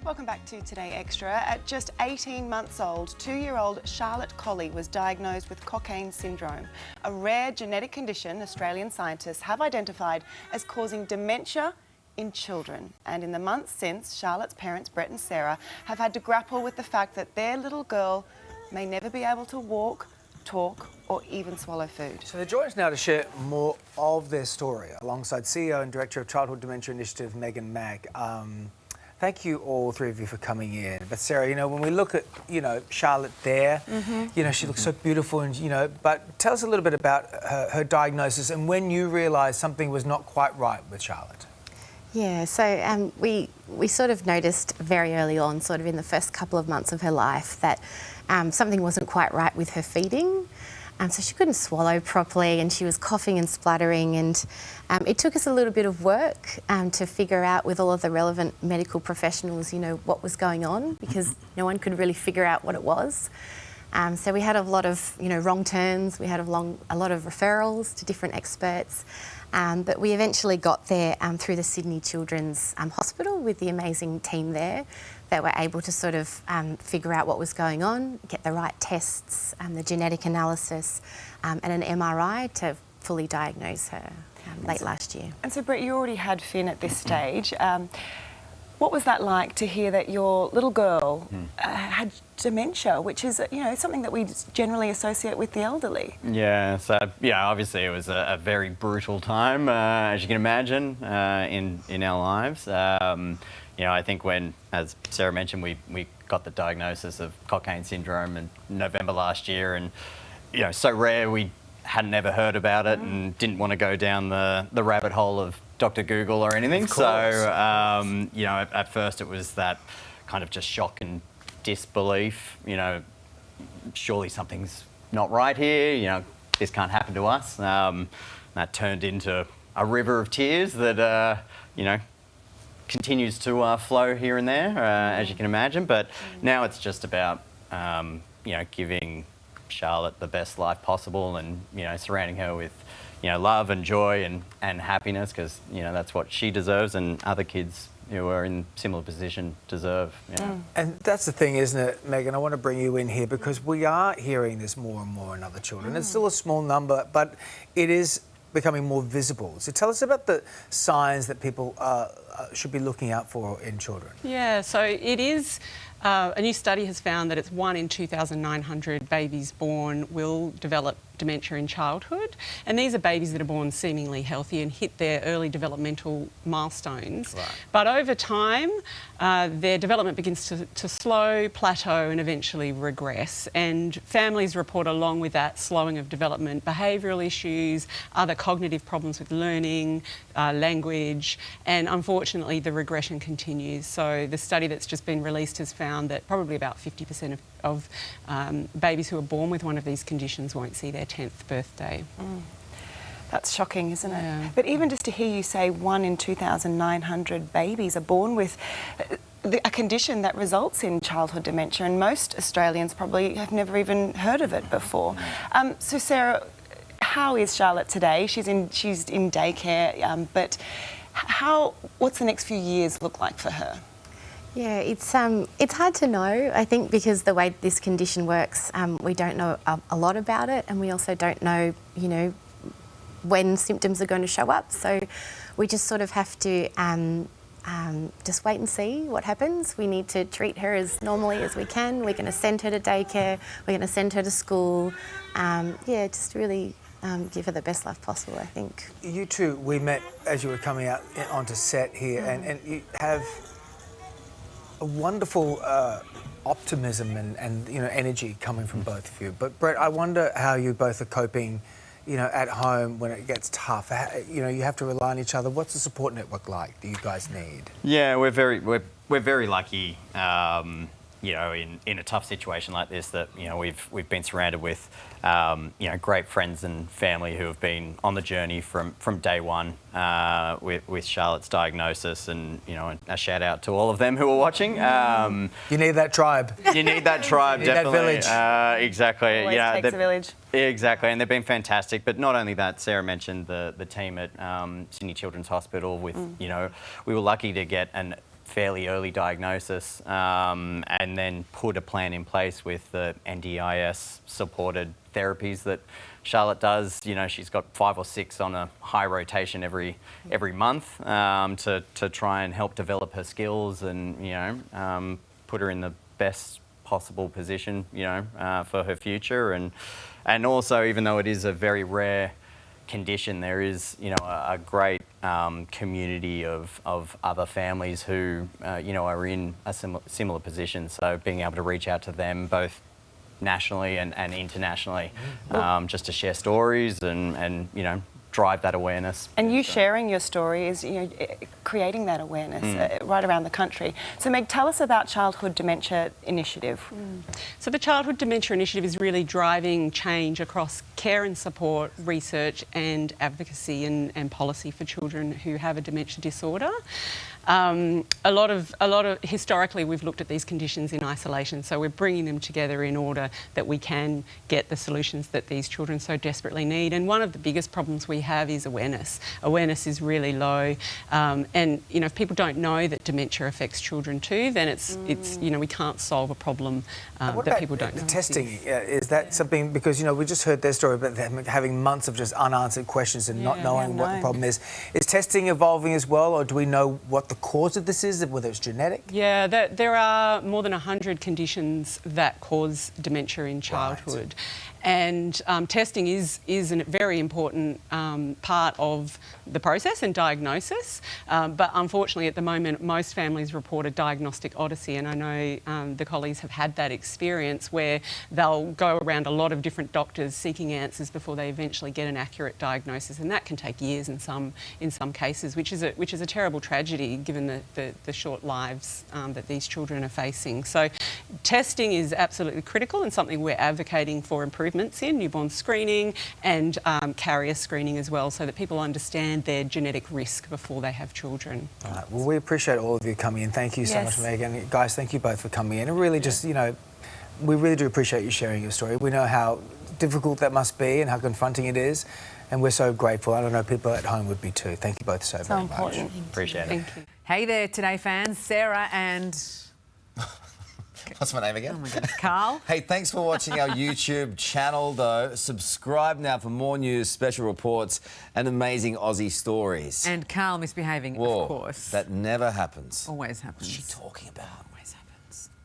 Welcome back to Today Extra. At just 18 months old, 2-year-old Charlotte Colley was diagnosed with Cockayne syndrome, a rare genetic condition Australian scientists have identified as causing dementia in children. And in the months since, Charlotte's parents, Brett and Sarah, have had to grapple with the fact that their little girl may never be able to walk, talk or even swallow food. So they're joining us now to share more of their story alongside CEO and Director of Childhood Dementia Initiative, Megan Mack. Thank you, all three of you, for coming in. But Sarah, when we look at, Charlotte there, she looks so beautiful and, but tell us a little bit about her diagnosis and when you realised something was not quite right with Charlotte. Yeah, so we sort of noticed very early on, sort of in the first couple of months of her life, that something wasn't quite right with her feeding. So she couldn't swallow properly and she was coughing and spluttering, and it took us a little bit of work to figure out with all of the relevant medical professionals, what was going on, because no one could really figure out what it was. So we had a lot of, wrong turns, we had a lot of referrals to different experts, but we eventually got there through the Sydney Children's Hospital with the amazing team there that were able to sort of figure out what was going on, get the right tests, the genetic analysis, and an MRI to fully diagnose her late last year. And so, Brett, you already had Finn at this stage. What was that like to hear that your little girl had dementia, which is, something that we generally associate with the elderly? Yeah, so, obviously it was a very brutal time, as you can imagine, in our lives. I think when, as Sarah mentioned, we got the diagnosis of Cockayne syndrome in November last year, and, so rare, we hadn't ever heard about it and didn't want to go down the rabbit hole of Dr. Google or anything. So, at first it was that kind of just shock and disbelief, surely something's not right here, this can't happen to us. That turned into a river of tears that, continues to flow here and there, as you can imagine. But now it's just about, giving Charlotte the best life possible and, surrounding her with, love and joy and happiness, because, that's what she deserves and other kids who are in similar position deserve. And that's the thing, isn't it, Megan? I want to bring you in here because we are hearing this more and more in other children. It's still a small number, but it is becoming more visible. So tell us about the signs that people should be looking out for in children. Yeah, so it is, a new study has found that it's 1 in 2,900 babies born will develop dementia in childhood, and these are babies that are born seemingly healthy and hit their early developmental milestones. Right. But over time, their development begins to slow, plateau and eventually regress, and families report along with that slowing of development, behavioural issues, other cognitive problems with learning, language, and unfortunately the regression continues. So the study that's just been released has found that probably about 50% of babies who are born with one of these conditions won't see their 10th birthday. That's shocking, isn't it? Yeah. But even just to hear you say 1 in 2,900 babies are born with a condition that results in childhood dementia, and most Australians probably have never even heard of it before. So Sarah, how is Charlotte today? She's in daycare, but what's the next few years look like for her? Yeah, it's hard to know, I think, because the way this condition works, we don't know a lot about it, and we also don't know, when symptoms are going to show up. So we just sort of have to just wait and see what happens. We need to treat her as normally as we can. We're going to send her to daycare. We're going to send her to school. Just really give her the best life possible, I think. You two, we met as you were coming out onto set here, and you have a wonderful optimism and energy coming from both of you. But Brett, I wonder how you both are coping, at home when it gets tough. You have to rely on each other. What's the support network like that you guys need? Yeah, we're very lucky. In a tough situation like this, that we've been surrounded with great friends and family who have been on the journey from day one with Charlotte's diagnosis, and a shout out to all of them who are watching. You need that tribe. You need that tribe, you need definitely. That village. Exactly. Always takes a village. Exactly, and they've been fantastic. But not only that, Sarah mentioned the team at Sydney Children's Hospital. With we were lucky to get an fairly early diagnosis, and then put a plan in place with the NDIS supported therapies that Charlotte does. You know, she's got 5 or 6 on a high rotation every month to try and help develop her skills and, you know, put her in the best possible position, you know, for her future. And also, even though it is a very rare condition, there is, you know, a great community of other families who, you know, are in a similar position. So being able to reach out to them both nationally and internationally, just to share stories and you know, drive that awareness. And you sharing your story is, you know, creating that awareness right around the country. So Meg, tell us about Childhood Dementia Initiative. So the Childhood Dementia Initiative is really driving change across care and support, research and advocacy and policy for children who have a dementia disorder. A lot of historically we've looked at these conditions in isolation, so we're bringing them together in order that we can get the solutions that these children so desperately need. And one of the biggest problems we have is awareness. Awareness is really low, and you know, if people don't know that dementia affects children too, then it's you know, we can't solve a problem that people don't know. The testing, is that something, because you know, we just heard their story about them having months of just unanswered questions and not knowing what the problem is. Is testing evolving as well, or do we know what the cause of this is, whether it's genetic? Yeah, there are more than 100 conditions that cause dementia in childhood. Right. And testing is a very important part of the process and diagnosis. But unfortunately, at the moment, most families report a diagnostic odyssey. And I know the colleagues have had that experience where they'll go around a lot of different doctors seeking answers before they eventually get an accurate diagnosis. And that can take years in some cases, which is a terrible tragedy given the short lives that these children are facing. So testing is absolutely critical and something we're advocating for improvements in, newborn screening and carrier screening as well, so that people understand their genetic risk before they have children. All right. Well, we appreciate all of you coming in. Thank you so much, Megan. Guys, thank you both for coming in. And really just, you know, we really do appreciate you sharing your story. We know how difficult that must be and how confronting it is. And we're so grateful. I don't know, people at home would be too. Thank you both so very much. Important. Appreciate it. Thank you. Hey there, Today fans. Sarah and... What's my name again? Oh my God, Carl. Hey, thanks for watching our YouTube channel, though. Subscribe now for more news, special reports, and amazing Aussie stories. And Carl misbehaving, Whoa, of course. that never happens. Always happens. What's she talking about?